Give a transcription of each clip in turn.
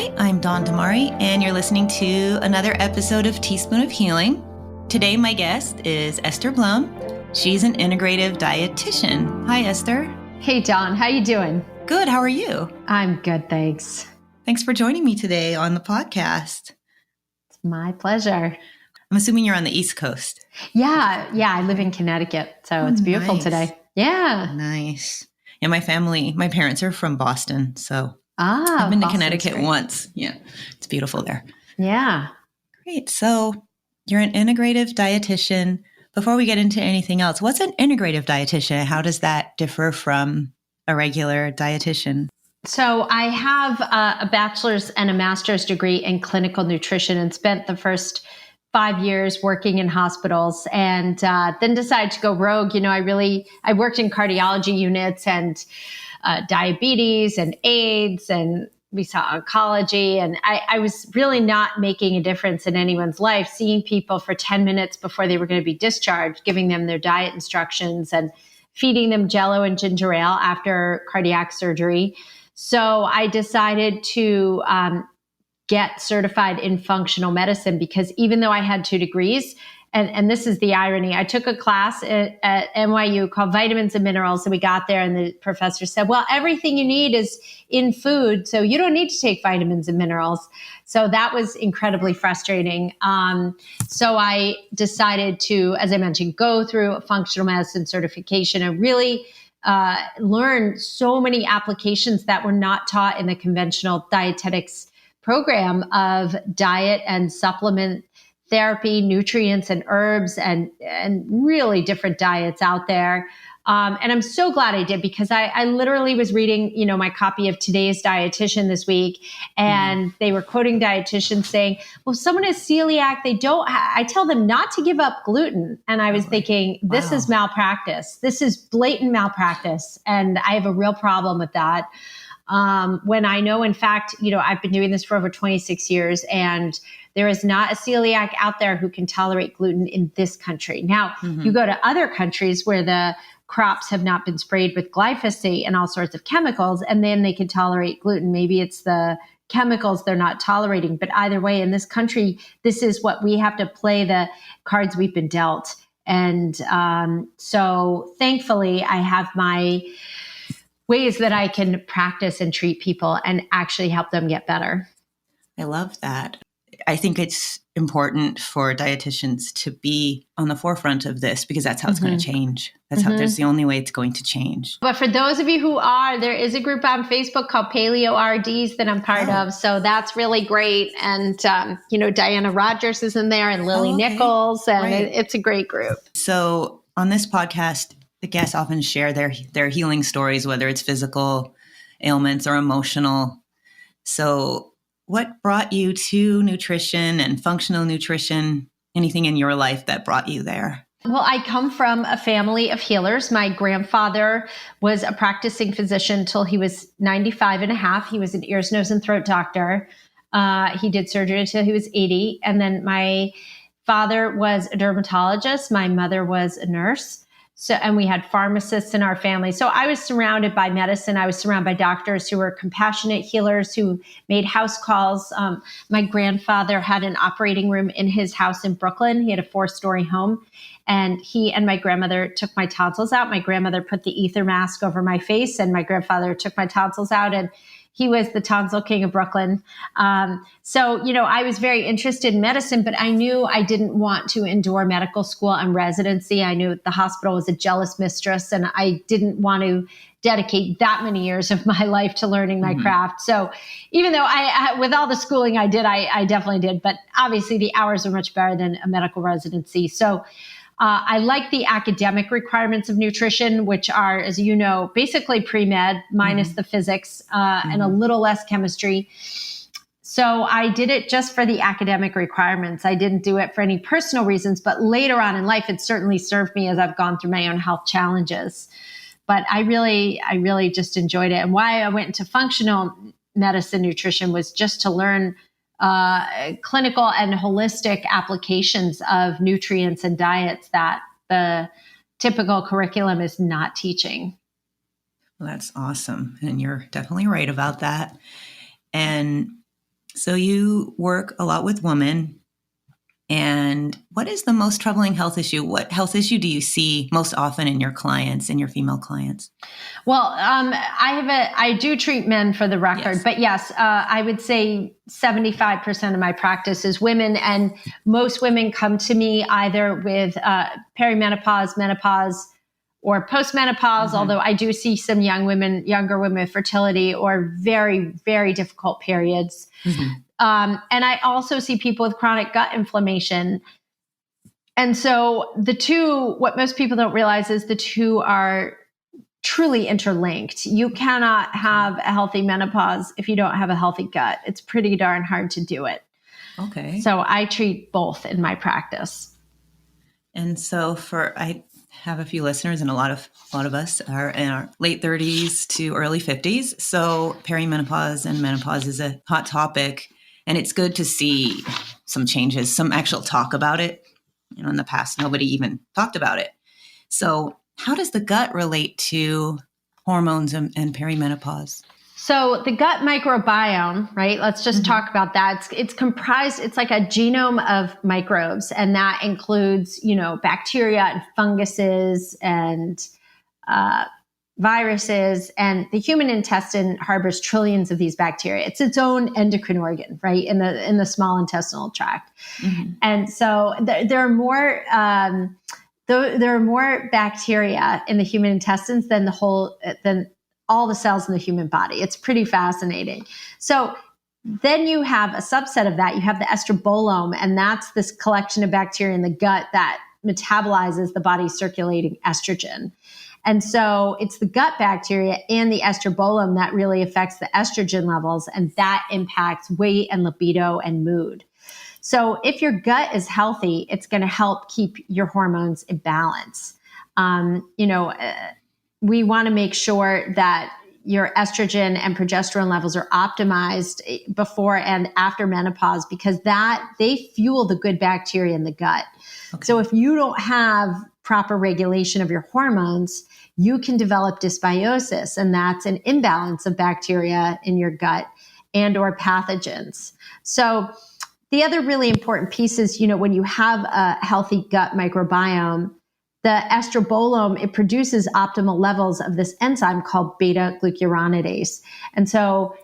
Hi, I'm Dawn Damari, and you're listening to another episode of Teaspoon of Healing. Today, my guest is Esther Blum. She's an integrative dietitian. Hi, Esther. Hey, Dawn. How you doing? Good. How are you? I'm good, thanks. Thanks for joining me today on the podcast. It's my pleasure. I'm assuming you're on the East Coast. Yeah. I live in Connecticut, so it's beautiful today. Yeah. Nice. Yeah, my parents are from Boston, so I've been to Connecticut once. Yeah, it's beautiful there. Yeah. Great. So you're an integrative dietitian. Before we get into anything else, what's an integrative dietitian? How does that differ from a regular dietitian? So I have a bachelor's and a master's degree in clinical nutrition and spent the first 5 years working in hospitals and then decided to go rogue. I worked in cardiology units and diabetes and AIDS, and we saw oncology, and I was really not making a difference in anyone's life, seeing people for 10 minutes before they were going to be discharged, giving them their diet instructions and feeding them Jello and ginger ale after cardiac surgery. So I decided to get certified in functional medicine because even though I had 2 degrees, and this is the irony, I took a class at NYU called Vitamins and Minerals, and we got there and the professor said, well, everything you need is in food, so you don't need to take vitamins and minerals. So that was incredibly frustrating. So I decided to, as I mentioned, go through a functional medicine certification and really learn so many applications that were not taught in the conventional dietetics program of diet and supplement therapy, nutrients and herbs and really different diets out there. And I'm so glad I did because I literally was reading, my copy of Today's Dietitian this week, and they were quoting dietitians saying, well, if someone is celiac, I tell them not to give up gluten. And I was thinking, this is malpractice. This is blatant malpractice. And I have a real problem with that. When I know, in fact, I've been doing this for over 26 years and there is not a celiac out there who can tolerate gluten in this country. Now, you go to other countries where the crops have not been sprayed with glyphosate and all sorts of chemicals, and then they can tolerate gluten. Maybe it's the chemicals they're not tolerating. But either way, in this country, this is what we have to play, the cards we've been dealt. And so thankfully, I have my ways that I can practice and treat people and actually help them get better. I love that. I think it's important for dietitians to be on the forefront of this because that's how it's going to change. That's the only way it's going to change. But for those of you who are, there is a group on Facebook called Paleo RDs that I'm part of. So that's really great. And, Diana Rogers is in there and Lily Nichols, and it's a great group. So on this podcast, the guests often share their healing stories, whether it's physical ailments or emotional. So what brought you to nutrition and functional nutrition? Anything in your life that brought you there? Well, I come from a family of healers. My grandfather was a practicing physician till he was 95 and a half. He was an ears, nose, and throat doctor. He did surgery until he was 80. And then my father was a dermatologist. My mother was a nurse. So, and we had pharmacists in our family. So I was surrounded by medicine. I was surrounded by doctors who were compassionate healers who made house calls. My grandfather had an operating room in his house in Brooklyn. He had a 4-story home, and he and my grandmother took my tonsils out. My grandmother put the ether mask over my face, and my grandfather took my tonsils out, and he was the tonsil king of Brooklyn. So, I was very interested in medicine, but I knew I didn't want to endure medical school and residency. I knew the hospital was a jealous mistress, and I didn't want to dedicate that many years of my life to learning my craft. So even though with all the schooling I did, I definitely did, but obviously the hours are much better than a medical residency. So I like the academic requirements of nutrition, which are, as you know, basically pre-med minus the physics and a little less chemistry. So I did it just for the academic requirements. I didn't do it for any personal reasons, but later on in life, it certainly served me as I've gone through my own health challenges. But I really just enjoyed it. And why I went into functional medicine nutrition was just to learn clinical and holistic applications of nutrients and diets that the typical curriculum is not teaching. Well, that's awesome. And you're definitely right about that. And So you work a lot with women. And what is the most troubling health issue? What health issue do you see most often in your clients, in your female clients? Well, I do treat men for the record, Yes. but yes, I would say 75% of my practice is women, and most women come to me either with perimenopause, menopause, or postmenopause. Although I do see some younger women with fertility or very, very difficult periods. And I also see people with chronic gut inflammation. And so what most people don't realize is the two are truly interlinked. You cannot have a healthy menopause if you don't have a healthy gut. It's pretty darn hard to do it. Okay. So I treat both in my practice. And so I have a few listeners, and a lot of us are in our late 30s to early 50s. So perimenopause and menopause is a hot topic, and it's good to see some changes, some actual talk about it. In the past, nobody even talked about it. So how does the gut relate to hormones and perimenopause? So the gut microbiome, right? Let's just talk about that. It's comprised, it's like a genome of microbes, and that includes, bacteria and funguses and viruses. And the human intestine harbors trillions of these bacteria. It's its own endocrine organ, right? In the small intestinal tract. And so there are more, there are more bacteria in the human intestines than all the cells in the human body. It's pretty fascinating. So then you have a subset of that. You have the Esther Blum, and that's this collection of bacteria in the gut that metabolizes the body's circulating estrogen. And so it's the gut bacteria and the Esther Blum that really affects the estrogen levels, and that impacts weight and libido and mood. So if your gut is healthy, it's going to help keep your hormones in balance. We want to make sure that your estrogen and progesterone levels are optimized before and after menopause, because they fuel the good bacteria in the gut. Okay. So if you don't have proper regulation of your hormones, you can develop dysbiosis, and that's an imbalance of bacteria in your gut and or pathogens. So the other really important piece is, when you have a healthy gut microbiome, the Esther Blum, it produces optimal levels of this enzyme called beta-glucuronidase. And so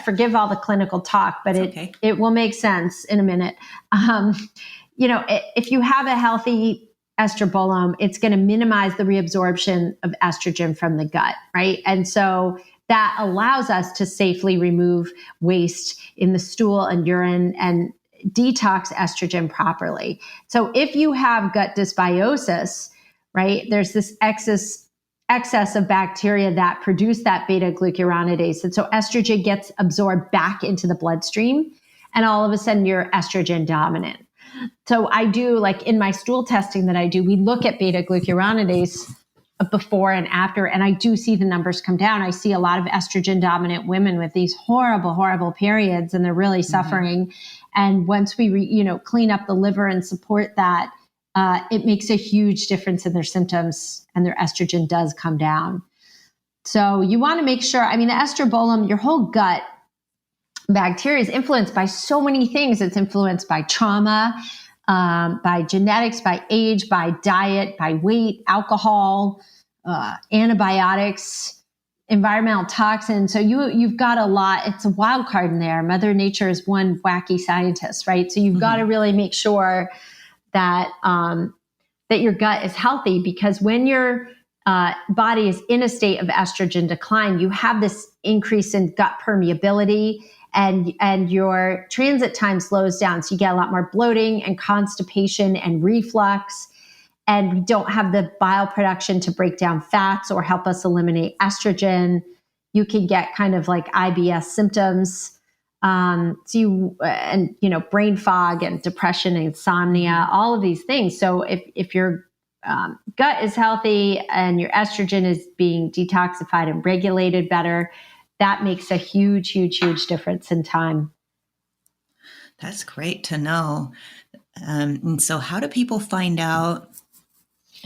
forgive all the clinical talk, but it will make sense in a minute. If you have a healthy Esther Blum, it's going to minimize the reabsorption of estrogen from the gut, right? And so that allows us to safely remove waste in the stool and urine and detox estrogen properly. So if you have gut dysbiosis, right, there's this excess of bacteria that produce that beta-glucuronidase. And so estrogen gets absorbed back into the bloodstream, and all of a sudden you're estrogen dominant. So I do, like in my stool testing that I do, we look at beta-glucuronidase before and after, and I do see the numbers come down. I see a lot of estrogen dominant women with these horrible, horrible periods, and they're really suffering. And once we, clean up the liver and support that, it makes a huge difference in their symptoms, and their estrogen does come down. So you want to make sure, the Esther Blum, your whole gut bacteria is influenced by so many things. It's influenced by trauma, by genetics, by age, by diet, by weight, alcohol, antibiotics, environmental toxins. So you've got a lot. It's a wild card in there. Mother Nature is one wacky scientist, right? So you've got to really make sure that that your gut is healthy, because when your body is in a state of estrogen decline, you have this increase in gut permeability, and your transit time slows down. So you get a lot more bloating and constipation and reflux, and we don't have the bile production to break down fats or help us eliminate estrogen. You can get kind of like IBS symptoms. Brain fog and depression and insomnia, all of these things. So if your gut is healthy and your estrogen is being detoxified and regulated better, that makes a huge, huge, huge difference in time. That's great to know. And so how do people find out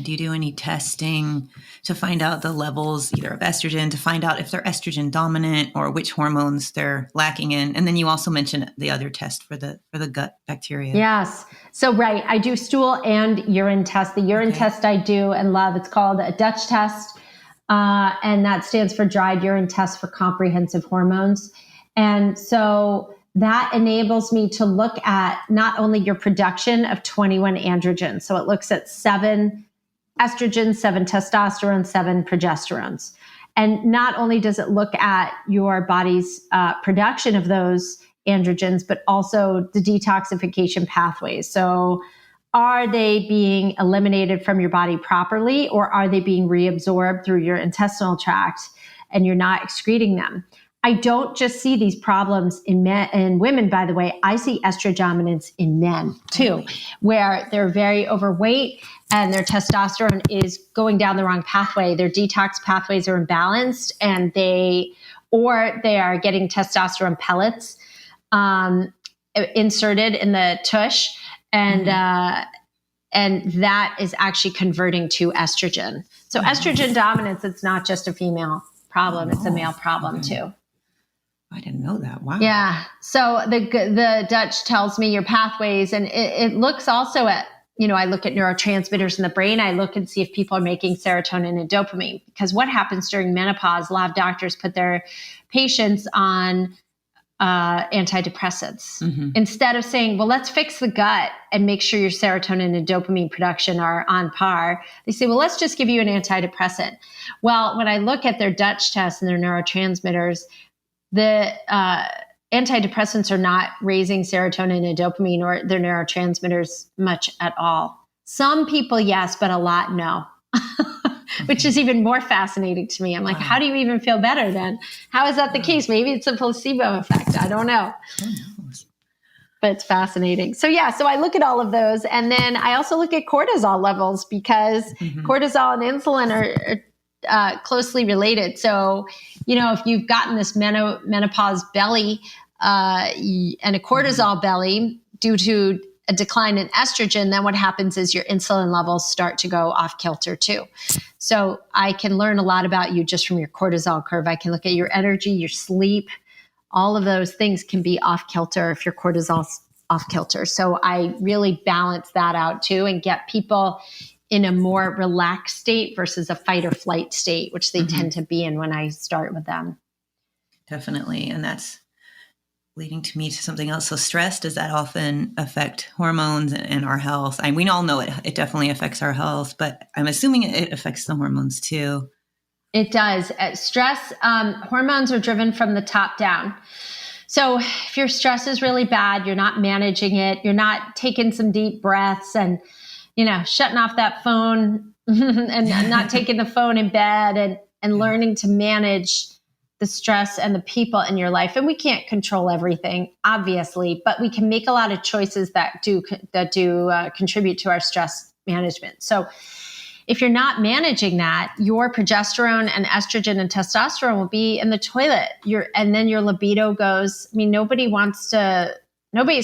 Do you do any testing to find out the levels either of estrogen, to find out if they're estrogen dominant or which hormones they're lacking in? And then you also mentioned the other test for the gut bacteria. Yes. So, right. I do stool and urine test. The urine test I do and love. It's called a Dutch test. And that stands for dried urine test for comprehensive hormones. And so that enables me to look at not only your production of 21 androgens. So it looks at 7 estrogens, 7 testosterone, 7 progesterones. And not only does it look at your body's production of those androgens, but also the detoxification pathways. So are they being eliminated from your body properly, or are they being reabsorbed through your intestinal tract and you're not excreting them? I don't just see these problems in men and women, by the way. I see estrogen dominance in men too, where they're very overweight and their testosterone is going down the wrong pathway. Their detox pathways are imbalanced, and they are getting testosterone pellets inserted in the tush, and that is actually converting to estrogen. So estrogen dominance, it's not just a female problem; it's a male problem too. I didn't know that. Wow. Yeah. So the Dutch tells me your pathways, and it looks also at, I look at neurotransmitters in the brain. I look and see if people are making serotonin and dopamine, because what happens during menopause, a lot of doctors put their patients on antidepressants instead of saying, well, let's fix the gut and make sure your serotonin and dopamine production are on par. They say, well, let's just give you an antidepressant. Well, when I look at their Dutch tests and their neurotransmitters, the antidepressants are not raising serotonin and dopamine or their neurotransmitters much at all. Some people, yes, but a lot, no. Which is even more fascinating to me. I'm like, how do you even feel better then? How is that the case? Maybe it's a placebo effect. I don't know. But it's fascinating. So so I look at all of those. And then I also look at cortisol levels, because cortisol and insulin are closely related. So, if you've gotten this menopause belly and a cortisol belly due to a decline in estrogen, then what happens is your insulin levels start to go off kilter too. So I can learn a lot about you just from your cortisol curve. I can look at your energy, your sleep, all of those things can be off kilter if your cortisol's off kilter. So I really balance that out too, and get people in a more relaxed state versus a fight or flight state, which they tend to be in when I start with them. Definitely. And that's leading to me to something else. So stress, does that often affect hormones and our health? We all know it definitely affects our health, but I'm assuming it affects the hormones too. It does. Stress, hormones are driven from the top down. So if your stress is really bad, you're not managing it, you're not taking some deep breaths and shutting off that phone and not taking the phone in bed and learning to manage the stress and the people in your life. And we can't control everything, obviously, but we can make a lot of choices that do contribute to our stress management. So if you're not managing that, your progesterone and estrogen and testosterone will be in the toilet. And then your libido goes, nobody's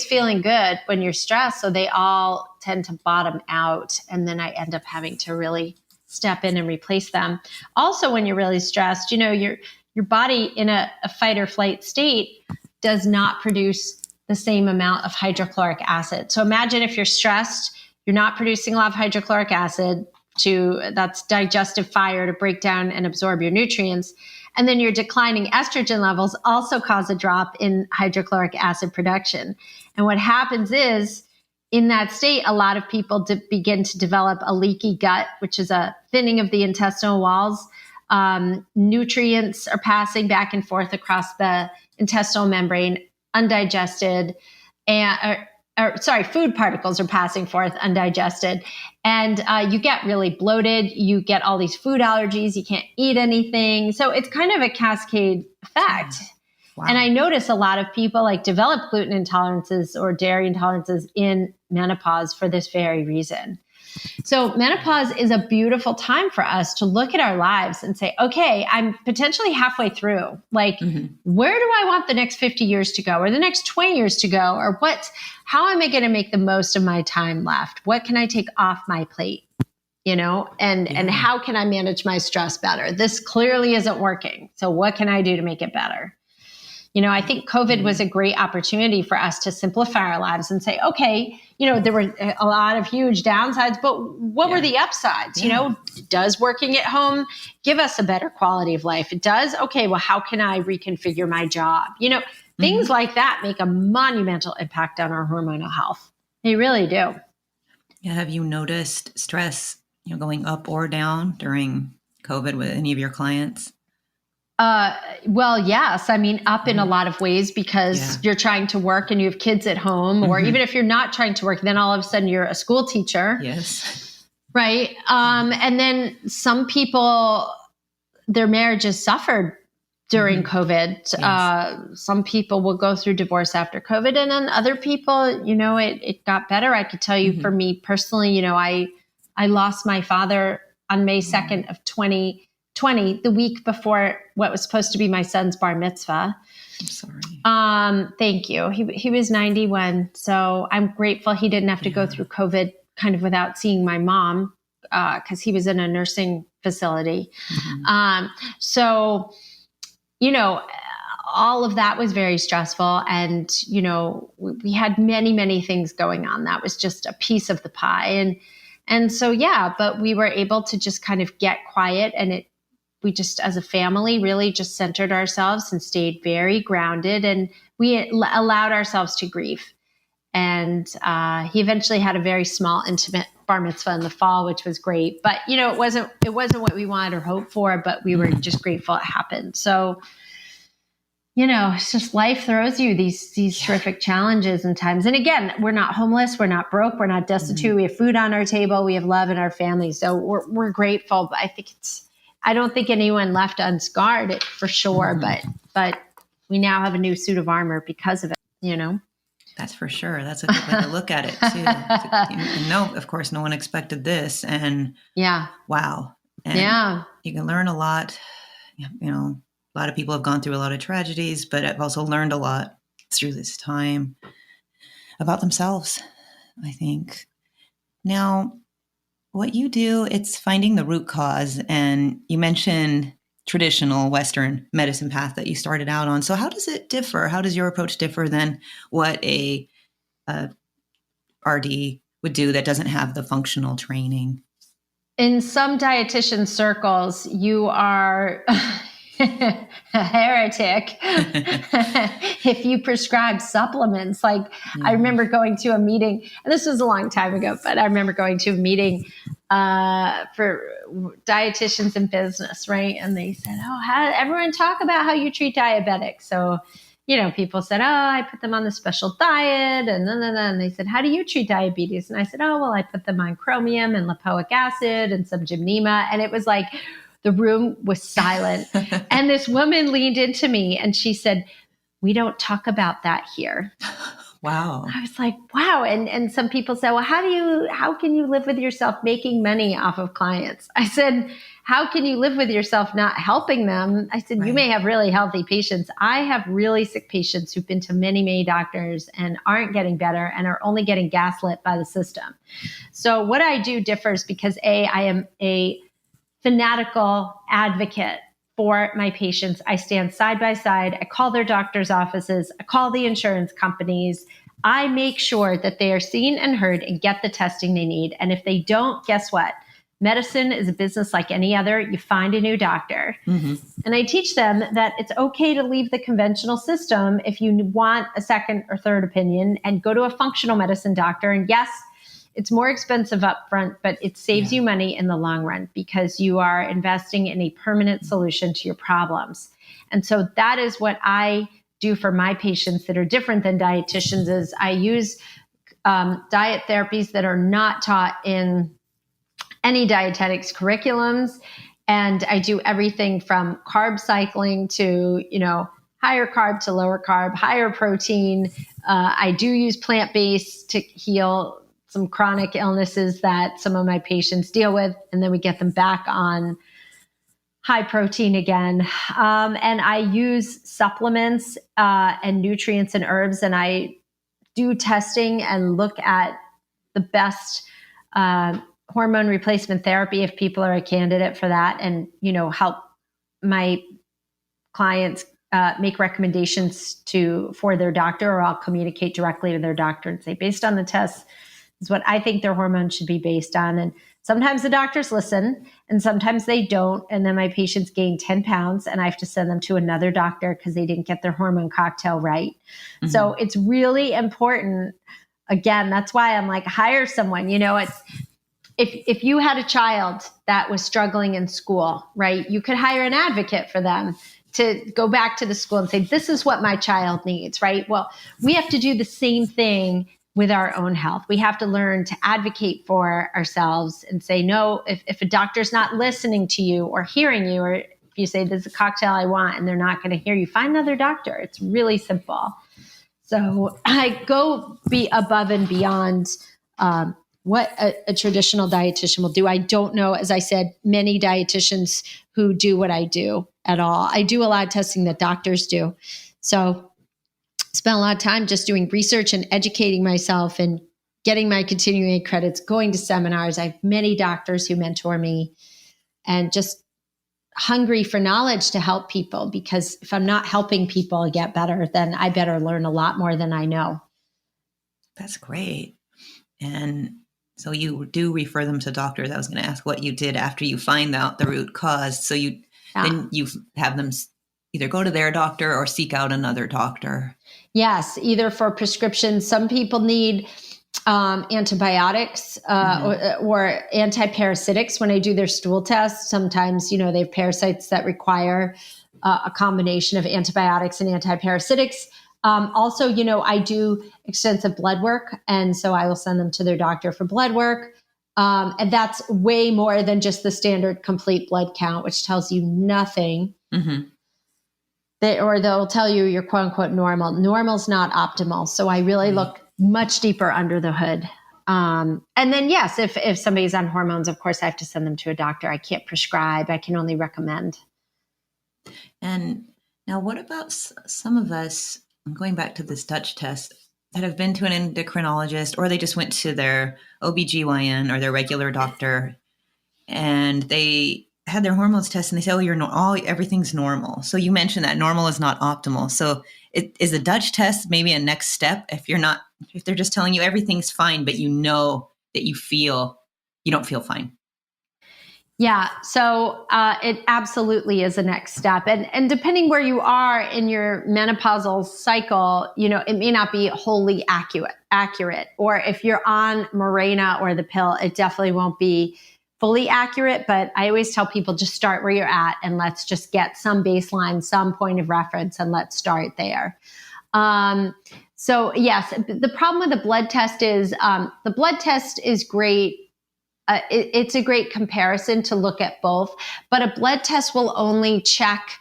feeling good when you're stressed. So they all tend to bottom out. And then I end up having to really step in and replace them. Also, when you're really stressed, your body in a fight or flight state does not produce the same amount of hydrochloric acid. So imagine if you're stressed, you're not producing a lot of hydrochloric acid that's digestive fire to break down and absorb your nutrients. And then your declining estrogen levels also cause a drop in hydrochloric acid production. And what happens is, in that state, a lot of people begin to develop a leaky gut, which is a thinning of the intestinal walls. Nutrients are passing back and forth across the intestinal membrane, undigested, food particles are passing forth undigested. And you get really bloated. You get all these food allergies. You can't eat anything. So it's kind of a cascade effect. Wow. And I notice a lot of people develop gluten intolerances or dairy intolerances in menopause for this very reason. So menopause is a beautiful time for us to look at our lives and say, okay, I'm potentially halfway through. Where do I want the next 50 years to go, or the next 20 years to go? Or how am I going to make the most of my time left? What can I take off my plate? and how can I manage my stress better? This clearly isn't working. So what can I do to make it better? I think COVID was a great opportunity for us to simplify our lives and say, okay, there were a lot of huge downsides, but what were the upsides? Does working at home give us a better quality of life? It does. Okay, well, how can I reconfigure my job? Things like that make a monumental impact on our hormonal health. They really do. Yeah. Have you noticed stress, going up or down during COVID with any of your clients? Well, yes. I mean, up in a lot of ways because you're trying to work and you have kids at home, or even if you're not trying to work, then all of a sudden you're a school teacher. Yes. Right. And then some people, their marriages suffered during COVID. Yes. Some people will go through divorce after COVID, and then other people, it got better. I could tell you for me personally, I lost my father on May 2nd of 2020, the week before what was supposed to be my son's bar mitzvah. I'm sorry. Thank you. He was 91. So I'm grateful he didn't have to go through COVID kind of without seeing my mom, because he was in a nursing facility. So, all of that was very stressful. And, we had many, many things going on. That was just a piece of the pie. And so, but we were able to just kind of get quiet, and we just, as a family, really just centered ourselves and stayed very grounded, and we allowed ourselves to grieve. And he eventually had a very small, intimate bar mitzvah in the fall, which was great. But, it wasn't what we wanted or hoped for, but we were just grateful it happened. So, it's just life throws you these terrific challenges and times. And again, we're not homeless. We're not broke. We're not destitute. We have food on our table. We have love in our family. So we're grateful. But I don't think anyone left unscarred for sure. But we now have a new suit of armor because of it, That's for sure. That's a good way to look at it too. No, of course, no one expected this. And wow. And you can learn a lot. A lot of people have gone through a lot of tragedies, but I've also learned a lot through this time about themselves, I think. Now, what you do, it's finding the root cause. And you mentioned traditional Western medicine path that you started out on. So how does it differ? How does your approach differ than what a RD would do that doesn't have the functional training? In some dietitian circles, you are a heretic if you prescribe supplements. Like I remember going to a meeting, and this was a long time ago, but I remember going to a meeting for dietitians in business, right? And they said, everyone talk about how you treat diabetics. So, people said, I put them on the special diet, and they said, how do you treat diabetes? And I said, I put them on chromium and lipoic acid and some gymnema. And it was like, the room was silent. And this woman leaned into me and she said, we don't talk about that here. Wow. I was like, wow. And some people say, well, how can you live with yourself making money off of clients? I said, how can you live with yourself not helping them? I said, You may have really healthy patients. I have really sick patients who've been to many, many doctors and aren't getting better and are only getting gaslit by the system. So what I do differs because I am a fanatical advocate for my patients. I stand side by side. I call their doctor's offices. I call the insurance companies. I make sure that they are seen and heard and get the testing they need. And if they don't, guess what? Medicine is a business like any other. You find a new doctor. And I teach them that it's okay to leave the conventional system if you want a second or third opinion and go to a functional medicine doctor. And yes, it's more expensive up front, but it saves you money in the long run because you are investing in a permanent solution to your problems. And so that is what I do for my patients that are different than dietitians is I use diet therapies that are not taught in any dietetics curriculums. And I do everything from carb cycling to, higher carb to lower carb, higher protein. I do use plant-based to heal some chronic illnesses that some of my patients deal with, and then we get them back on high protein again. And I use supplements and nutrients and herbs, and I do testing and look at the best hormone replacement therapy if people are a candidate for that, and, help my clients make recommendations for their doctor, or I'll communicate directly to their doctor and say, based on the tests, is what I think their hormones should be based on. And sometimes the doctors listen and sometimes they don't. And then my patients gain 10 pounds and I have to send them to another doctor because they didn't get their hormone cocktail right. Mm-hmm. So it's really important. Again, that's why I'm like, hire someone. If you had a child that was struggling in school, right, you could hire an advocate for them to go back to the school and say, this is what my child needs, right? Well, we have to do the same thing with our own health. We have to learn to advocate for ourselves and say, no, if a doctor's not listening to you or hearing you, or if you say, this is a cocktail I want, and they're not going to hear you, find another doctor. It's really simple. So I go above and beyond what a traditional dietitian will do. I don't know, as I said, many dietitians who do what I do at all. I do a lot of testing that doctors do. So spent a lot of time just doing research and educating myself and getting my continuing ed credits, going to seminars. I have many doctors who mentor me, and just hungry for knowledge to help people, because if I'm not helping people get better, then I better learn a lot more than I know. That's great. And so you do refer them to doctors. I was going to ask what you did after you find out the root cause. So then you have them either go to their doctor or seek out another doctor. Yes, either for prescriptions. Some people need antibiotics or antiparasitics when I do their stool tests. Sometimes, they have parasites that require a combination of antibiotics and antiparasitics. Also, I do extensive blood work, and so I will send them to their doctor for blood work. And that's way more than just the standard complete blood count, which tells you nothing. Mm-hmm. Or they'll tell you you're quote unquote normal. Normal's not optimal. So I really look much deeper under the hood. And then, yes, if somebody's on hormones, of course, I have to send them to a doctor. I can't prescribe. I can only recommend. And now what about some of us, I'm going back to this Dutch test, that have been to an endocrinologist, or they just went to their OBGYN or their regular doctor, and they had their hormones tested, and they say, everything's normal. So you mentioned that normal is not optimal. So is the Dutch test maybe a next step if they're just telling you everything's fine, but that you don't feel fine? Yeah. So it absolutely is a next step. And depending where you are in your menopausal cycle, it may not be wholly accurate. Or if you're on Mirena or the pill, it definitely won't be fully accurate. But I always tell people, just start where you're at and let's just get some baseline, some point of reference, and let's start there. So yes, the problem with the blood test is great. It's a great comparison to look at both, but a blood test will only check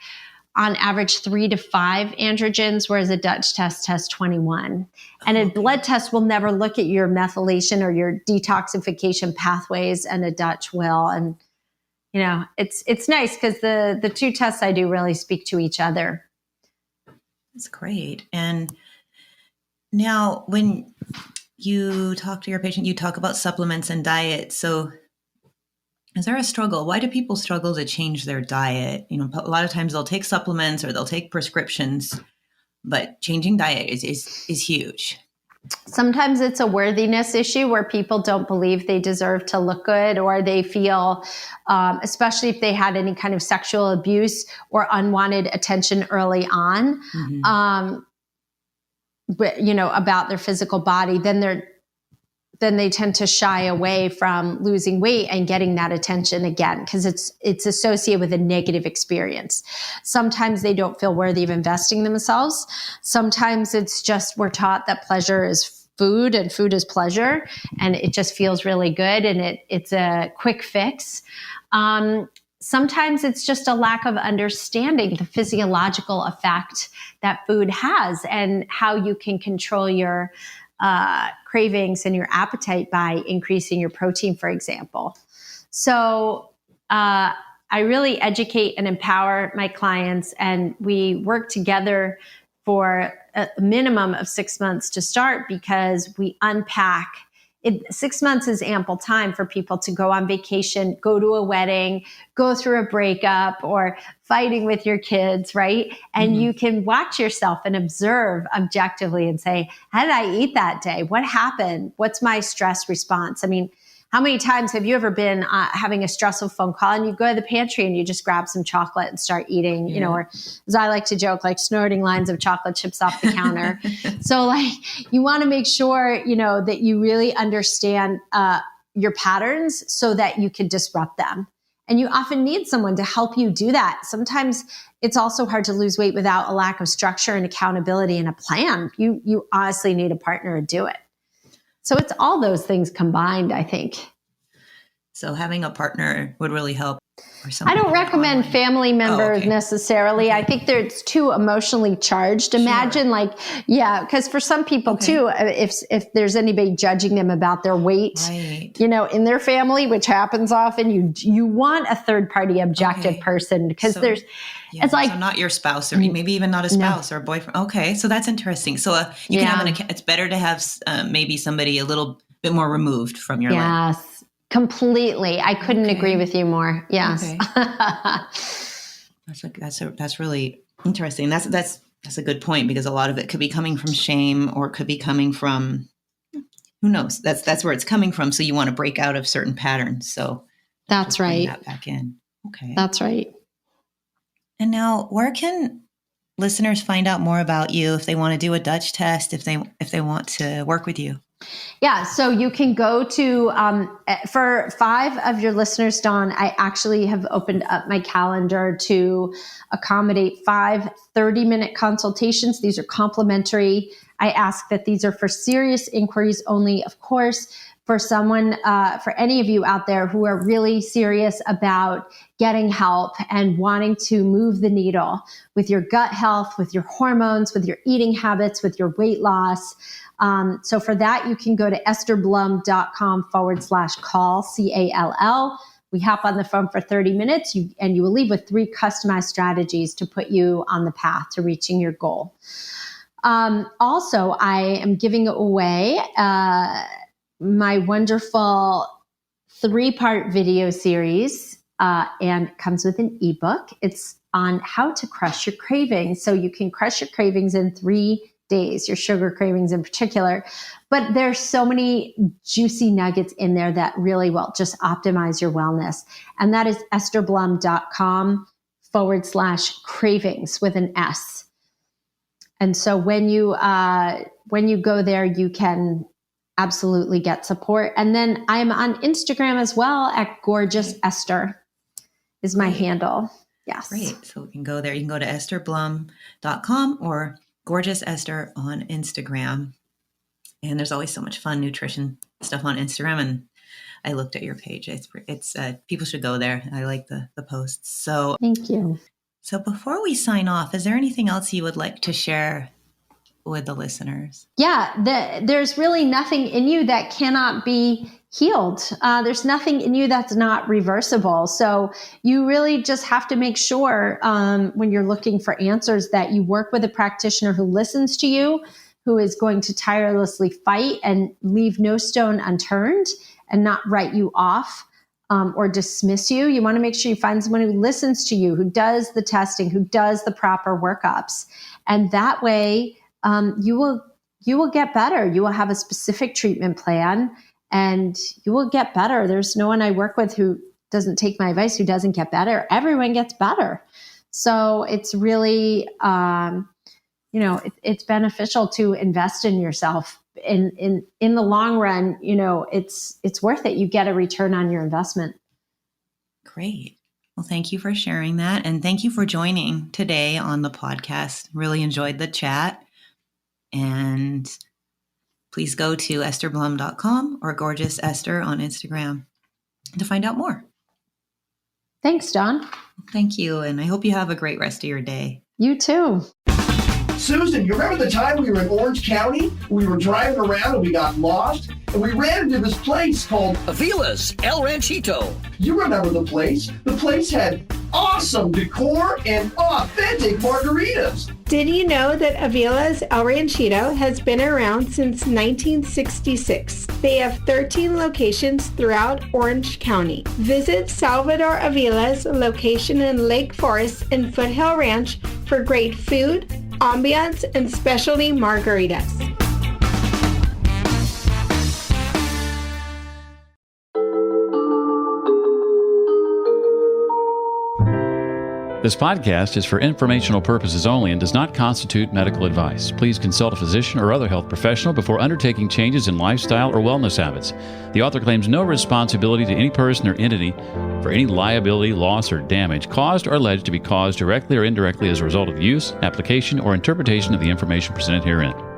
on average 3 to 5 androgens, whereas a Dutch test tests 21. And a blood test will never look at your methylation or your detoxification pathways, and a Dutch will. And, it's nice because the two tests I do really speak to each other. That's great. And now when you talk to your patient, you talk about supplements and diet. So is there a struggle? Why do people struggle to change their diet? A lot of times they'll take supplements or they'll take prescriptions, but changing diet is huge. Sometimes it's a worthiness issue where people don't believe they deserve to look good, or they feel, especially if they had any kind of sexual abuse or unwanted attention early on, about their physical body, then they tend to shy away from losing weight and getting that attention again, because it's associated with a negative experience. Sometimes they don't feel worthy of investing in themselves. Sometimes it's just we're taught that pleasure is food and food is pleasure, and it just feels really good, and it's a quick fix. Sometimes it's just a lack of understanding the physiological effect that food has and how you can control your cravings and your appetite by increasing your protein, for example. So I really educate and empower my clients, and we work together for a minimum of 6 months to start, because we unpack 6 months is ample time for people to go on vacation, go to a wedding, go through a breakup, or fighting with your kids, right? And you can watch yourself and observe objectively and say, how did I eat that day? What happened? What's my stress response? I mean, how many times have you ever been having a stressful phone call and you go to the pantry and you just grab some chocolate and start eating, you know, or as I like to joke, like snorting lines of chocolate chips off the counter. So like you want to make sure, you know, that you really understand your patterns so that you can disrupt them. And you often need someone to help you do that. Sometimes it's also hard to lose weight without a lack of structure and accountability and a plan. You honestly need a partner to do it. So it's all those things combined, I think. So having a partner would really help. I don't recommend family members necessarily. Okay. I think it's too emotionally charged. Imagine because for some people too, if there's anybody judging them about their weight, you know, in their family, which happens often, you want a third party objective person because it's like, so not your spouse or maybe even not a spouse or a boyfriend. Okay. So that's interesting. So you can have it's better to have maybe somebody a little bit more removed from your life. Yes. Completely. I couldn't agree with you more. Yes. Okay. That's really interesting. That's a good point because a lot of it could be coming from shame or it could be coming from, who knows? That's where it's coming from. So you want to break out of certain patterns. So that's right. Bring that back in. Okay. That's right. And now where can listeners find out more about you if they want to do a Dutch test, if they want to work with you? Yeah, so you can go to, for 5 of your listeners, Dawn, I actually have opened up my calendar to accommodate 5 30-minute consultations. These are complimentary. I ask that these are for serious inquiries only, of course, for someone, for any of you out there who are really serious about getting help and wanting to move the needle with your gut health, with your hormones, with your eating habits, with your weight loss. So for that, you can go to estherblum.com/call, CALL. We hop on the phone for 30 minutes and you will leave with 3 customized strategies to put you on the path to reaching your goal. Also, I am giving away my wonderful 3-part video series and it comes with an ebook. It's on how to crush your cravings. So you can crush your cravings in 3 days, your sugar cravings in particular. But there's so many juicy nuggets in there that really will just optimize your wellness. And that is estherblum.com/cravings with an S. And so when you go there, you can absolutely get support. And then I'm on Instagram as well at Gorgeous Esther is my handle. Yes. Great. So we can go there. You can go to estherblum.com or Gorgeous Esther on Instagram. And there's always so much fun nutrition stuff on Instagram. And I looked at your page. It's people should go there. I like the posts. So thank you. So before we sign off, is there anything else you would like to share with the listeners? Yeah, there's really nothing in you that cannot be healed. There's nothing in you that's not reversible. So you really just have to make sure when you're looking for answers that you work with a practitioner who listens to you, who is going to tirelessly fight and leave no stone unturned and not write you off or dismiss you. You want to make sure you find someone who listens to you, who does the testing, who does the proper workups. And that way you will get better. You will have a specific treatment plan and you will get better. There's no one I work with who doesn't take my advice, who doesn't get better. Everyone gets better. So it's really, it's beneficial to invest in yourself. In the long run, it's worth it. You get a return on your investment. Great. Well, thank you for sharing that. And thank you for joining today on the podcast. Really enjoyed the chat. And please go to estherblum.com or Gorgeous Esther on Instagram to find out more. Thanks, Dawn. Thank you. And I hope you have a great rest of your day. You too. Susan, you remember the time we were in Orange County? We were driving around and we got lost, and we ran into this place called Avila's El Ranchito. You remember the place? The place had awesome decor and authentic margaritas. Did you know that Avila's El Ranchito has been around since 1966? They have 13 locations throughout Orange County. Visit Salvador Avila's location in Lake Forest and Foothill Ranch for great food, ambiance, and specialty margaritas. This podcast is for informational purposes only and does not constitute medical advice. Please consult a physician or other health professional before undertaking changes in lifestyle or wellness habits. The author claims no responsibility to any person or entity for any liability, loss, or damage caused or alleged to be caused directly or indirectly as a result of use, application, or interpretation of the information presented herein.